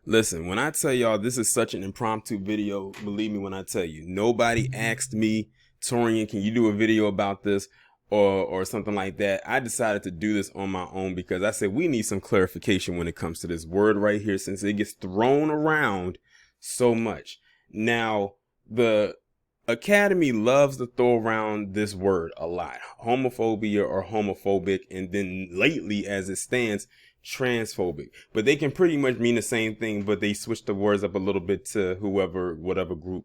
Listen, when I tell y'all this is such an impromptu video, believe me when I tell you, nobody asked me, Torian, can you do a video about this or something like that? I decided to do this on my own because I said we need some clarification when it comes to this word right here since it gets thrown around so much. Now, the Academy loves to throw around this word a lot, homophobia or homophobic, and then lately as it stands, transphobic, but they can pretty much mean the same thing, but they switch the words up a little bit to whatever group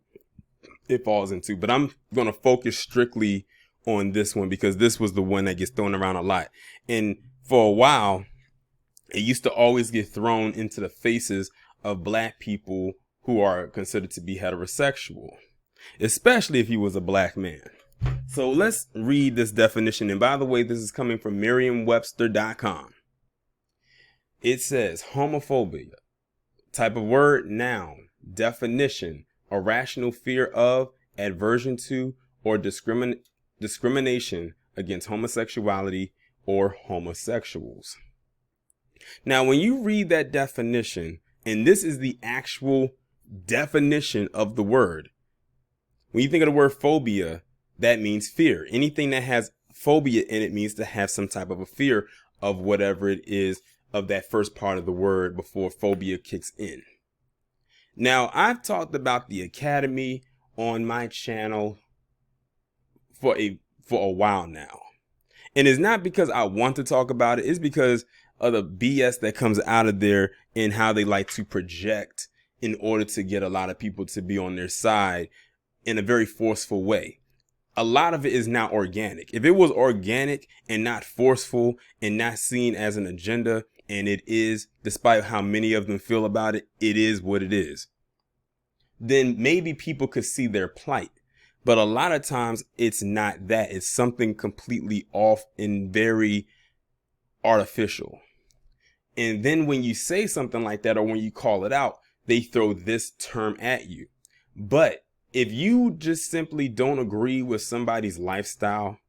it falls into. But I'm going to focus strictly on this one because this was the one that gets thrown around a lot. And for a while, it used to always get thrown into the faces of black people who are considered to be heterosexual, especially if he was a black man. So let's read this definition. And by the way, this is coming from Merriam-Webster.com. It says homophobia, type of word, noun, definition, a rational fear of, aversion to, or discrimination against homosexuality or homosexuals. Now, when you read that definition, and this is the actual definition of the word, when you think of the word phobia, that means fear. Anything that has phobia in it means to have some type of a fear of whatever it is of that first part of the word before phobia kicks in. Now, I've talked about the Academy on my channel for a while now. And it's not because I want to talk about it. It's because of the BS that comes out of there and how they like to project in order to get a lot of people to be on their side in a very forceful way. A lot of it is not organic. If it was organic and not forceful and not seen as an agenda, and it is, despite how many of them feel about it, it is what it is, then maybe people could see their plight. But a lot of times it's not that. It's something completely off and very artificial. And then when you say something like that, or when you call it out, they throw this term at you. But if you just simply don't agree with somebody's lifestyle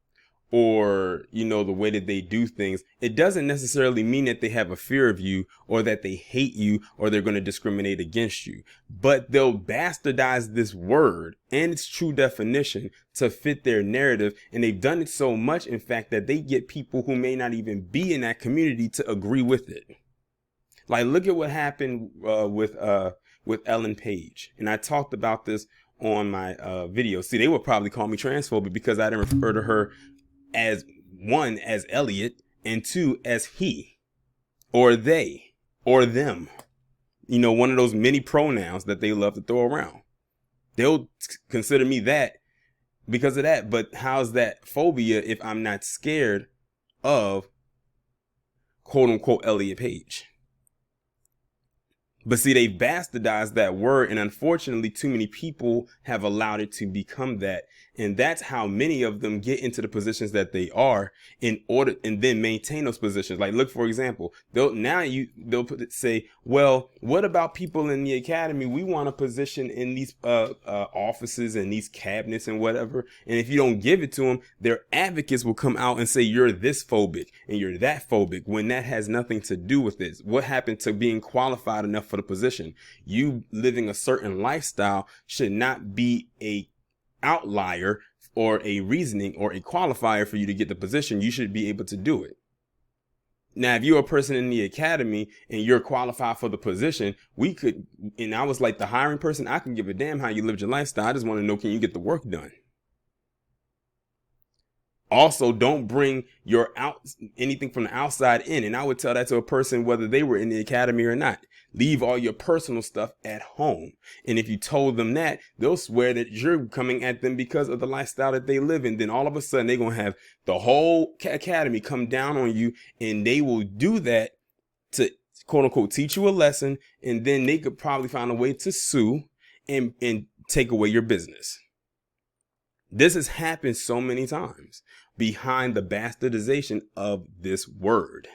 or, the way that they do things, it doesn't necessarily mean that they have a fear of you or that they hate you or they're going to discriminate against you. But they'll bastardize this word and its true definition to fit their narrative. And they've done it so much, in fact, that they get people who may not even be in that community to agree with it. Like, look at what happened with Ellen Page. And I talked about this on my video. See, they would probably call me transphobic because I didn't refer to her as, one, as Elliot, and two, as he, or they, or them. One of those many pronouns that they love to throw around. They'll consider me that because of that. But how's that phobia if I'm not scared of, quote unquote, Elliot Page? But see, they bastardized that word, and unfortunately, too many people have allowed it to become that. And that's how many of them get into the positions that they are in order and then maintain those positions. Like, look, for example, they'll say, well, what about people in the Academy? We want a position in these offices and these cabinets and whatever. And if you don't give it to them, their advocates will come out and say, you're this phobic and you're that phobic, when that has nothing to do with this. What happened to being qualified enough for the position? You living a certain lifestyle should not be a outlier or a reasoning or a qualifier for you to get the position. You should be able to do it. Now, if you're a person in the Academy and you're qualified for the position, and I was like the hiring person, I can give a damn how you lived your lifestyle. I just want to know, can you get the work done? Also, don't bring anything from the outside in. And I would tell that to a person whether they were in the Academy or not. Leave all your personal stuff at home. And if you told them that, they'll swear that you're coming at them because of the lifestyle that they live in. Then all of a sudden, they're going to have the whole Academy come down on you. And they will do that to, quote unquote, teach you a lesson. And then they could probably find a way to sue and take away your business. This has happened so many times behind the bastardization of this word.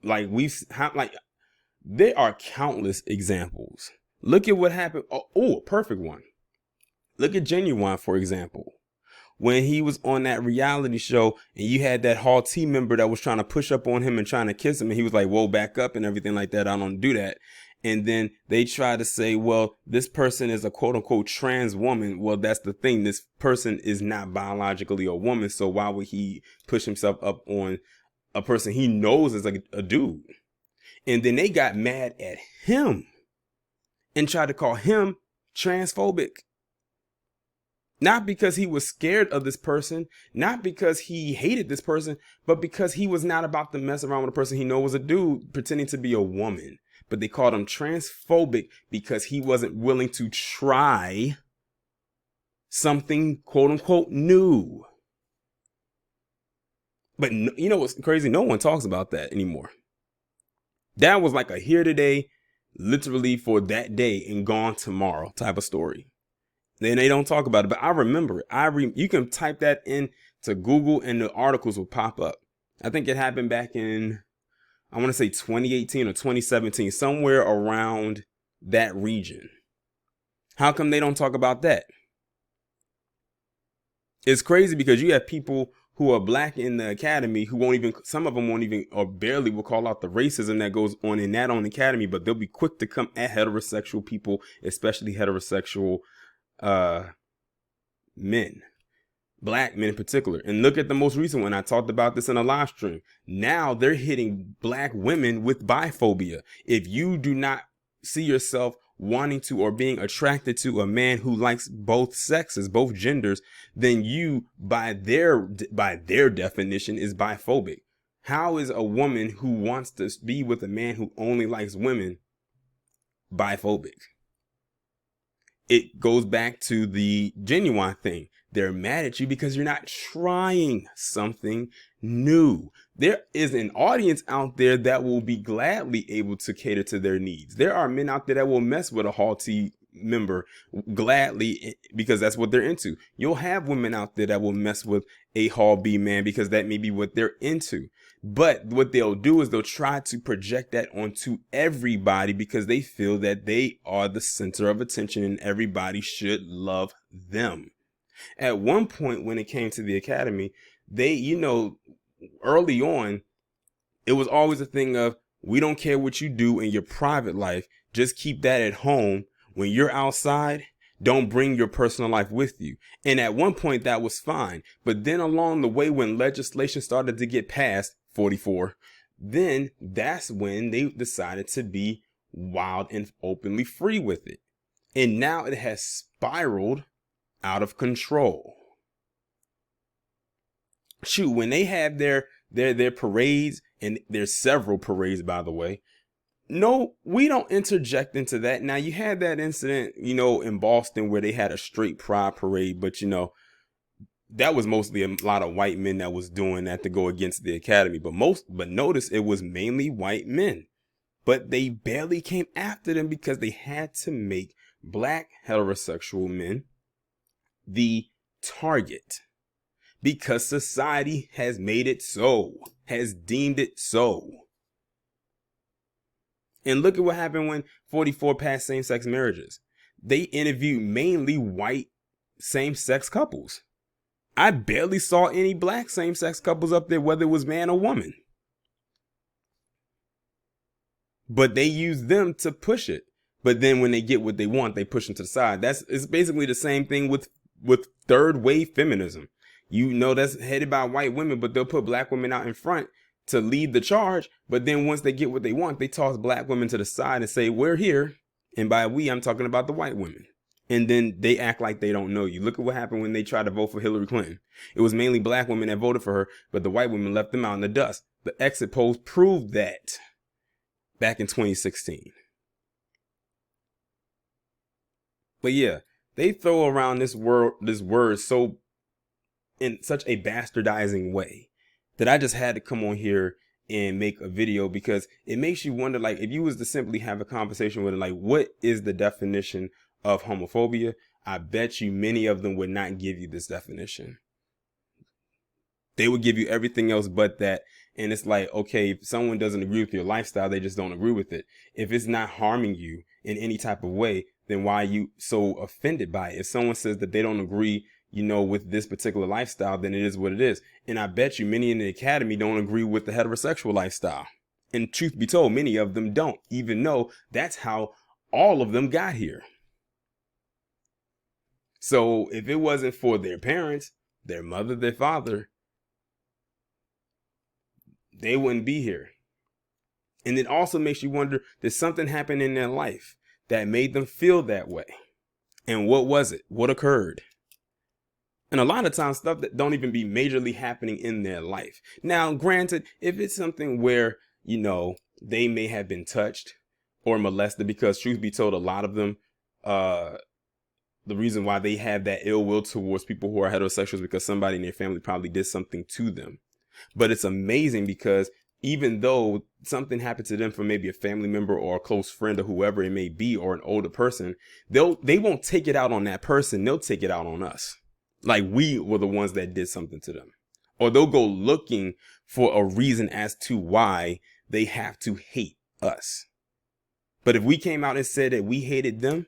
There are countless examples. Look at what happened. Oh, a perfect one. Look at Genuine, for example. when he was on that reality show and you had that Hall T member that was trying to push up on him and trying to kiss him, and he was like, whoa, back up and everything like that. I don't do that. And then they try to say, well, this person is a quote unquote trans woman. Well, that's the thing. This person is not biologically a woman. So why would he push himself up on a person he knows is a dude? And then they got mad at him and tried to call him transphobic. Not because he was scared of this person, not because he hated this person, but because he was not about to mess around with a person he knows was a dude pretending to be a woman. But they called him transphobic because he wasn't willing to try something quote unquote new. But you know what's crazy? No one talks about that anymore. That was like a here today, literally for that day and gone tomorrow type of story. Then they don't talk about it, but I remember it. You can type that in to Google and the articles will pop up. I think it happened back in, I want to say 2018 or 2017, somewhere around that region. How come they don't talk about that? It's crazy because you have people who are black in the academy who won't even, some of them won't even or barely will call out the racism that goes on in that own academy, but they'll be quick to come at heterosexual people, especially heterosexual men, black men in particular. And look at the most recent one. I talked about this in a live stream. Now they're hitting black women with biphobia. If you do not see yourself wanting to or being attracted to a man who likes both sexes, both genders, then you, by their definition, is biphobic. How is a woman who wants to be with a man who only likes women biphobic? It goes back to the genuine thing. They're mad at you because you're not trying something new. There is an audience out there that will be gladly able to cater to their needs. There are men out there that will mess with a Hall T member gladly because that's what they're into. You'll have women out there that will mess with a Hall B man because that may be what they're into. But what they'll do is they'll try to project that onto everybody because they feel that they are the center of attention and everybody should love them. At one point when it came to the academy, they, early on, it was always a thing of, we don't care what you do in your private life. Just keep that at home. When you're outside, don't bring your personal life with you. And at one point that was fine. But then along the way, when legislation started to get passed, 44, then that's when they decided to be wild and openly free with it. And now it has spiraled out of control. Shoot, when they have their parades, and there's several parades, by the way, no, we don't interject into that. Now, you had that incident, in Boston where they had a straight pride parade, but that was mostly a lot of white men that was doing that to go against the academy. But notice it was mainly white men. But they barely came after them because they had to make black heterosexual men the target. Because society has made it so, has deemed it so. And look at what happened when 44 passed same-sex marriages. They interviewed mainly white same-sex couples. I barely saw any black same-sex couples up there, whether it was man or woman. But they use them to push it. But then when they get what they want, they push them to the side. It's basically the same thing with third wave feminism. That's headed by white women, but they'll put black women out in front to lead the charge. But then once they get what they want, they toss black women to the side and say, we're here. And by we, I'm talking about the white women. And then they act like they don't know you. Look at what happened when they tried to vote for Hillary Clinton. It was mainly black women that voted for her, but the white women left them out in the dust. The exit polls proved that back in 2016. But yeah, they throw around this word so in such a bastardizing way that I just had to come on here and make a video because it makes you wonder, like, if you was to simply have a conversation with it, like, what is the definition of homophobia? I bet you many of them would not give you this definition. They would give you everything else but that. And it's like, okay, if someone doesn't agree with your lifestyle, they just don't agree with it. If it's not harming you in any type of way, then why are you so offended by it? If someone says that they don't agree, with this particular lifestyle, then it is what it is. And I bet you many in the academy don't agree with the heterosexual lifestyle. And truth be told, many of them don't, even though that's how all of them got here. So if it wasn't for their parents, their mother, their father, they wouldn't be here. And it also makes you wonder, did something happen in their life that made them feel that way? And what was it? What occurred? And a lot of times stuff that don't even be majorly happening in their life. Now, granted, if it's something where, they may have been touched or molested, because truth be told, a lot of them, the reason why they have that ill will towards people who are heterosexuals is because somebody in their family probably did something to them. But it's amazing because even though something happened to them from maybe a family member or a close friend or whoever it may be, or an older person, they won't take it out on that person. They'll take it out on us. Like we were the ones that did something to them. Or they'll go looking for a reason as to why they have to hate us. But if we came out and said that we hated them,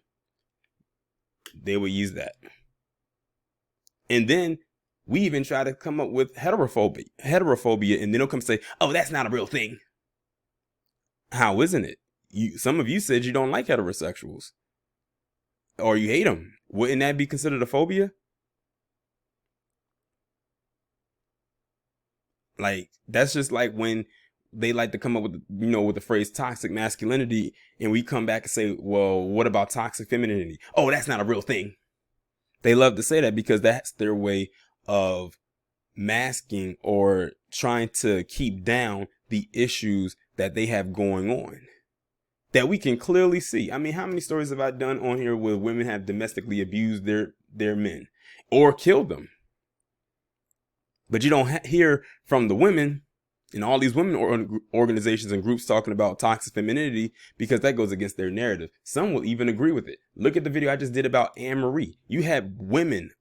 they would use that. And then we even try to come up with heterophobia, and then they'll come say, oh, that's not a real thing. How isn't it? Some of you said you don't like heterosexuals, or you hate them. Wouldn't that be considered a phobia? Like, that's just like when they like to come up with, with the phrase toxic masculinity, and we come back and say, well, what about toxic femininity? Oh, that's not a real thing. They love to say that because that's their way of masking or trying to keep down the issues that they have going on that we can clearly see. I mean, how many stories have I done on here where women have domestically abused their men or killed them? But you don't hear from the women and all these women organizations and groups talking about toxic femininity, because that goes against their narrative. Some will even agree with it. Look at the video I just did about Anne Marie. You have women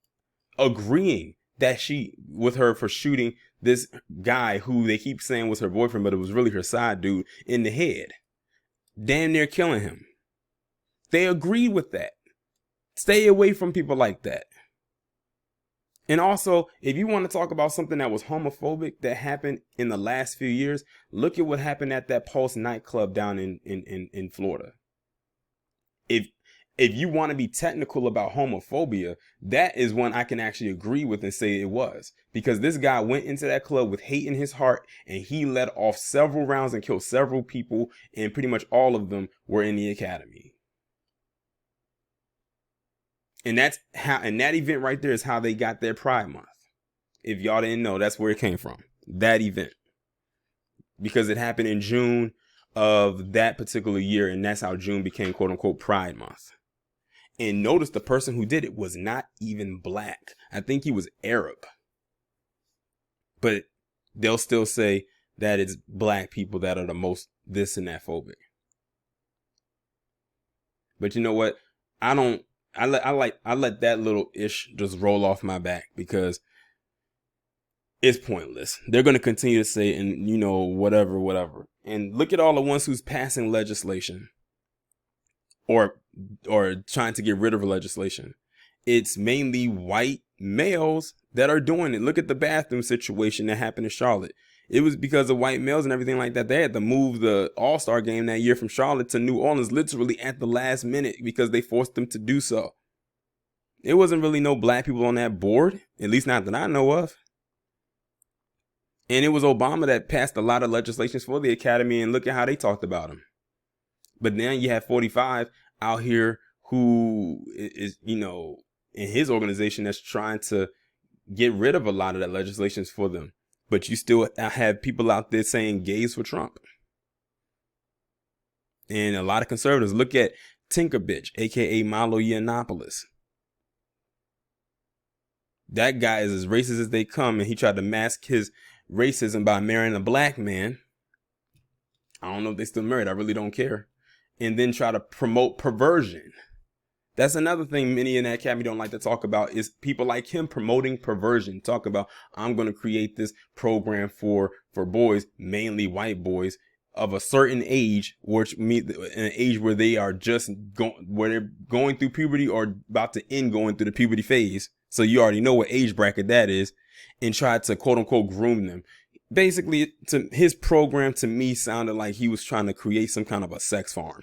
agreeing that with her for shooting this guy who they keep saying was her boyfriend, but it was really her side dude, in the head. Damn near killing him. They agree with that. Stay away from people like that. And also, if you want to talk about something that was homophobic that happened in the last few years, look at what happened at that Pulse nightclub down in Florida. If you want to be technical about homophobia, that is one I can actually agree with and say it was. Because this guy went into that club with hate in his heart, and he let off several rounds and killed several people, and pretty much all of them were in the academy. And that event right there is how they got their Pride Month. If y'all didn't know, that's where it came from. That event. Because it happened in June of that particular year, and that's how June became quote unquote Pride Month. And notice the person who did it was not even black. I think he was Arab. But they'll still say that it's black people that are the most this and that phobic. But you know what? I let that little ish just roll off my back, because it's pointless. They're going to continue to say, and whatever. And look at all the ones who's passing legislation or trying to get rid of legislation. It's mainly white males that are doing it. Look at the bathroom situation that happened in Charlotte. It was because of white males and everything like that. They had to move the All-Star game that year from Charlotte to New Orleans literally at the last minute because they forced them to do so. It wasn't really no black people on that board, at least not that I know of. And it was Obama that passed a lot of legislations for the academy, and look at how they talked about him. But now you have 45 out here who is, in his organization that's trying to get rid of a lot of that legislations for them. But you still have people out there saying gays for Trump. And a lot of conservatives. Look at Tinker Bitch, a.k.a. Milo Yiannopoulos. That guy is as racist as they come, and he tried to mask his racism by marrying a black man. I don't know if they still married. I really don't care. And then try to promote perversion. That's another thing many in the academy don't like to talk about, is people like him promoting perversion. Talk about, I'm going to create this program for boys, mainly white boys of a certain age, which means an age where they are just where they're going through puberty or about to end going through the puberty phase. So you already know what age bracket that is, and tried to quote unquote groom them. Basically, to his program to me sounded like he was trying to create some kind of a sex farm.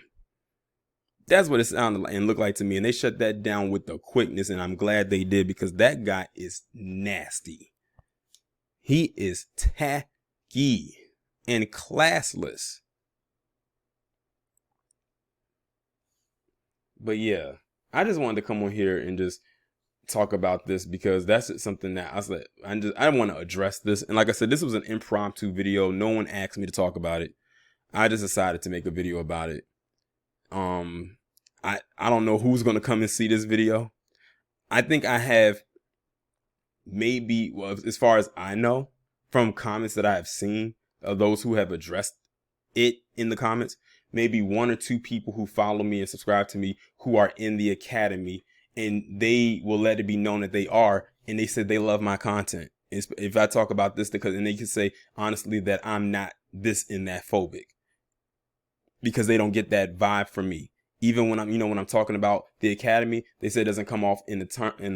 That's what it sounded like and looked like to me. And they shut that down with the quickness. And I'm glad they did, because that guy is nasty. He is tacky and classless. But yeah, I just wanted to come on here and just talk about this, because that's something that I said, I want to address this. And like I said, this was an impromptu video. No one asked me to talk about it. I just decided to make a video about it. I don't know who's going to come and see this video. I think I have maybe, well, as far as I know, from comments that I have seen of those who have addressed it in the comments, maybe 1 or 2 people who follow me and subscribe to me who are in the academy, and they will let it be known that they are, and they said they love my content. If I talk about this, because, and they can say honestly that I'm not this and that phobic, because they don't get that vibe from me. Even when I'm talking about the academy, they say it doesn't come off in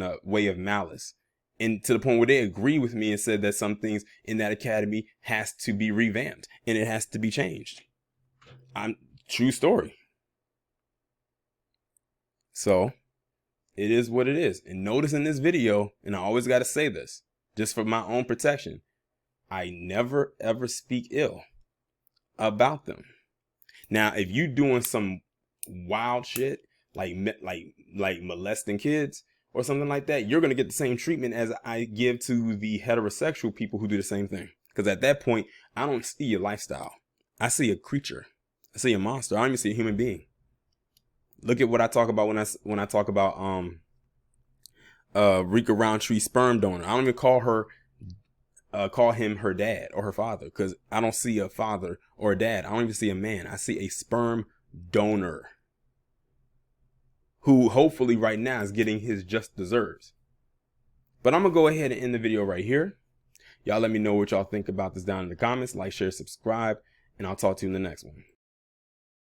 a way of malice. And to the point where they agree with me and said that some things in that academy has to be revamped and it has to be changed. True story. So it is what it is. And notice in this video, and I always got to say this, just for my own protection, I never ever speak ill about them. Now, if you doing some wild shit like molesting kids or something like that, you're going to get the same treatment as I give to the heterosexual people who do the same thing. Because at that point, I don't see your lifestyle. I see a creature. I see a monster. I don't even see a human being. Look at what I talk about when I talk about Rika Roundtree sperm donor. I don't even call him her dad or her father, because I don't see a father or a dad. I don't even see a man. I see a sperm donor who hopefully right now is getting his just deserves. But I'm going to go ahead and end the video right here. Y'all let me know what y'all think about this down in the comments. Like, share, subscribe, and I'll talk to you in the next one.